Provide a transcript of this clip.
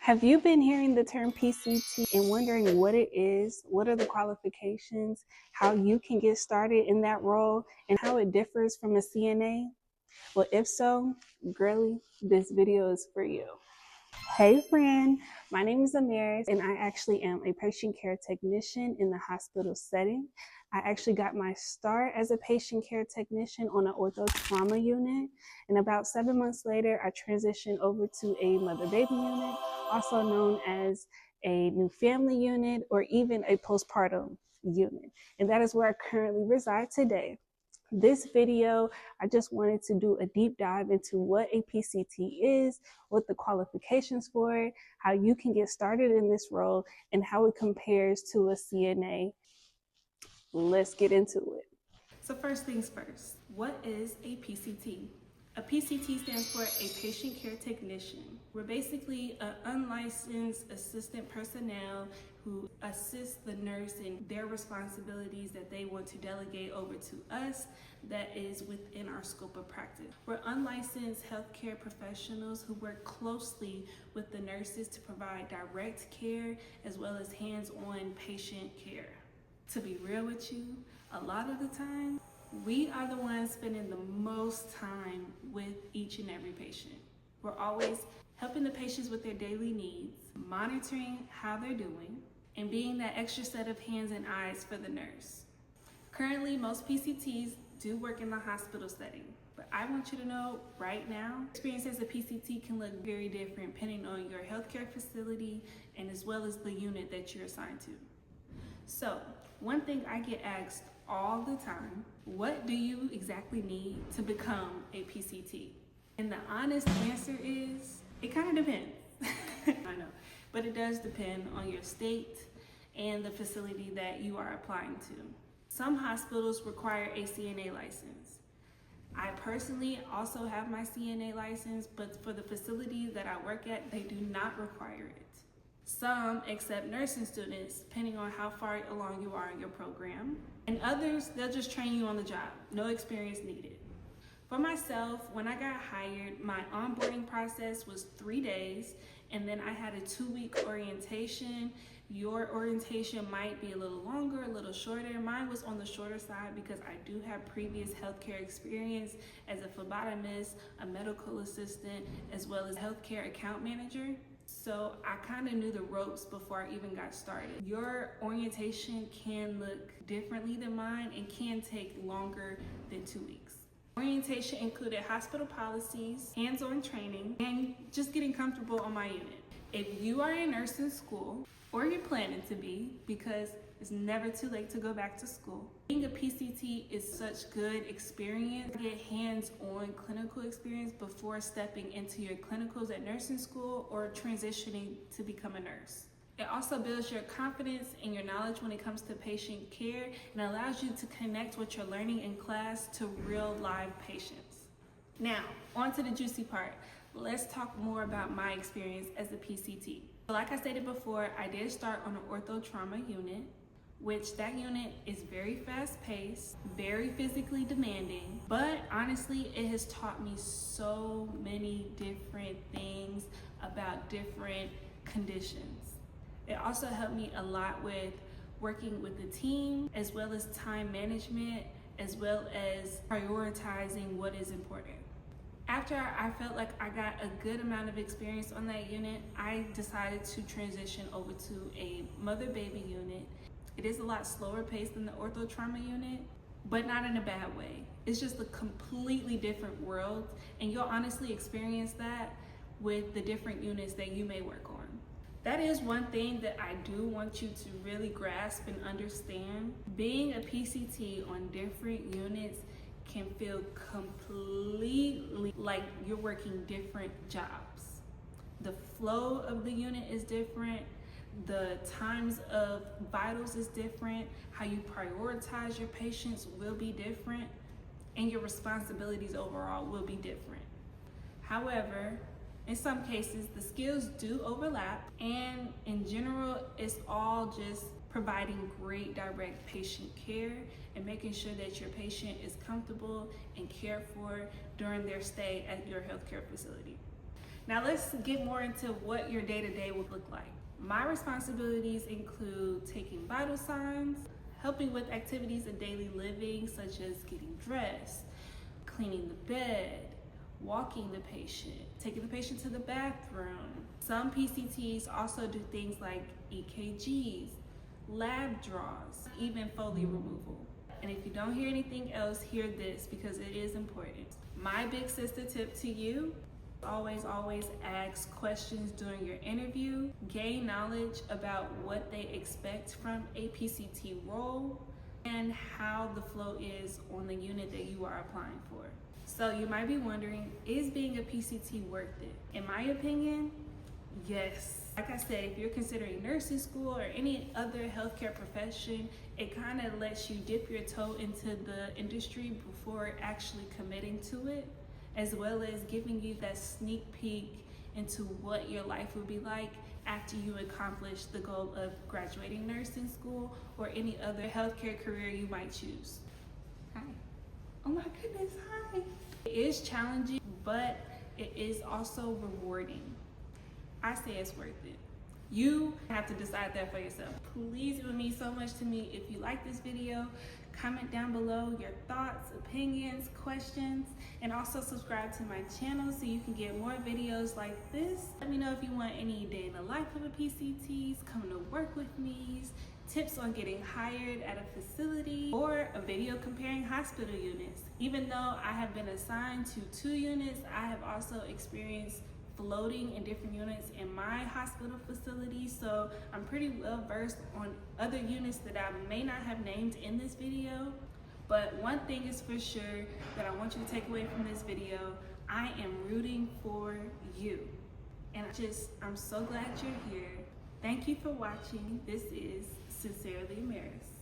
Have you been hearing the term PCT and wondering what it is, what are the qualifications, how you can get started in that role, and how it differs from a CNA? Well, if so, girly, this video is for you. Hey friend, my name is Amaris and I actually am a patient care technician in the hospital setting. I actually got my start as a patient care technician on an ortho trauma unit, and about 7 months later I transitioned over to a mother-baby unit, also known as a new family unit or even a postpartum unit, and that is where I currently reside today. This video, I just wanted to do a deep dive into what a PCT is, what the qualifications for it, how you can get started in this role, and how it compares to a CNA. Let's get into it. So first things first, what is a PCT? A PCT stands for a patient care technician. We're basically an unlicensed assistant personnel who assist the nurse in their responsibilities that they want to delegate over to us that is within our scope of practice. We're unlicensed healthcare professionals who work closely with the nurses to provide direct care as well as hands-on patient care. To be real with you, a lot of the time, we are the ones spending the most time with each and every patient. We're always helping the patients with their daily needs, monitoring how they're doing, and being that extra set of hands and eyes for the nurse. Currently, most PCTs do work in the hospital setting, but I want you to know right now, experience as a PCT can look very different depending on your healthcare facility and as well as the unit that you're assigned to. So, one thing I get asked all the time, what do you exactly need to become a PCT? And the honest answer is, it kind of depends. I know, but it does depend on your state and the facility that you are applying to. Some hospitals require a CNA license. I personally also have my CNA license, but for the facility that I work at, they do not require it. Some accept nursing students depending on how far along you are in your program. And others, they'll just train you on the job, no experience needed. For myself, when I got hired, my onboarding process was 3 days, and then I had a 2-week orientation. Your orientation might be a little longer, a little shorter. Mine was on the shorter side because I do have previous healthcare experience as a phlebotomist, a medical assistant, as well as healthcare account manager. So I kind of knew the ropes before I even got started. Your orientation can look differently than mine and can take longer than 2 weeks. Orientation included hospital policies, hands-on training, and just getting comfortable on my unit. If you are in nursing school, or you're planning to be, because it's never too late to go back to school, being a PCT is such good experience. Get hands-on clinical experience before stepping into your clinicals at nursing school or transitioning to become a nurse. It also builds your confidence and your knowledge when it comes to patient care and allows you to connect what you're learning in class to real live patients. Now, on to the juicy part. Let's talk more about my experience as a PCT. So like I stated before, I did start on an ortho trauma unit, which that unit is very fast-paced, very physically demanding, but honestly, it has taught me so many different things about different conditions. It also helped me a lot with working with the team, as well as time management, as well as prioritizing what is important. After I felt like I got a good amount of experience on that unit, I decided to transition over to a mother-baby unit. It is a lot slower paced than the ortho trauma unit, but not in a bad way. It's just a completely different world, and you'll honestly experience that with the different units that you may work on. That is one thing that I do want you to really grasp and understand. Being a PCT on different units can feel completely like you're working different jobs. The flow of the unit is different. The times of vitals is different. How you prioritize your patients will be different, and your responsibilities overall will be different. However, in some cases, the skills do overlap, and in general, it's all just providing great direct patient care and making sure that your patient is comfortable and cared for during their stay at your healthcare facility. Now let's get more into what your day-to-day would look like. My responsibilities include taking vital signs, helping with activities of daily living such as getting dressed, cleaning the bed, walking the patient, taking the patient to the bathroom. Some PCTs also do things like EKGs, lab draws, even Foley removal. And if you don't hear anything else, hear this because it is important. My big sister tip to you: always ask questions during your interview. Gain knowledge about what they expect from a PCT role and how the flow is on the unit that you are applying for. So you might be wondering, is being a PCT worth it? In my opinion, yes. Like I said, if you're considering nursing school or any other healthcare profession, it kind of lets you dip your toe into the industry before actually committing to it, as well as giving you that sneak peek into what your life will be like after you accomplish the goal of graduating nursing school or any other healthcare career you might choose. Hi. Oh my goodness, hi. It is challenging, but it is also rewarding. I say it's worth it. You have to decide that for yourself. Please, it would mean so much to me if you like this video. Comment down below your thoughts, opinions, questions, and also subscribe to my channel so you can get more videos like this. Let me know if you want any day in the life of a PCT, coming to work with me, tips on getting hired at a facility, or a video comparing hospital units. Even though I have been assigned to 2 units, I have also experienced floating in different units in my hospital facility, so I'm pretty well versed on other units that I may not have named in this video. But one thing is for sure that I want you to take away from this video: I am rooting for you, and I'm so glad you're here. Thank you for watching. This is Sincerely Maris.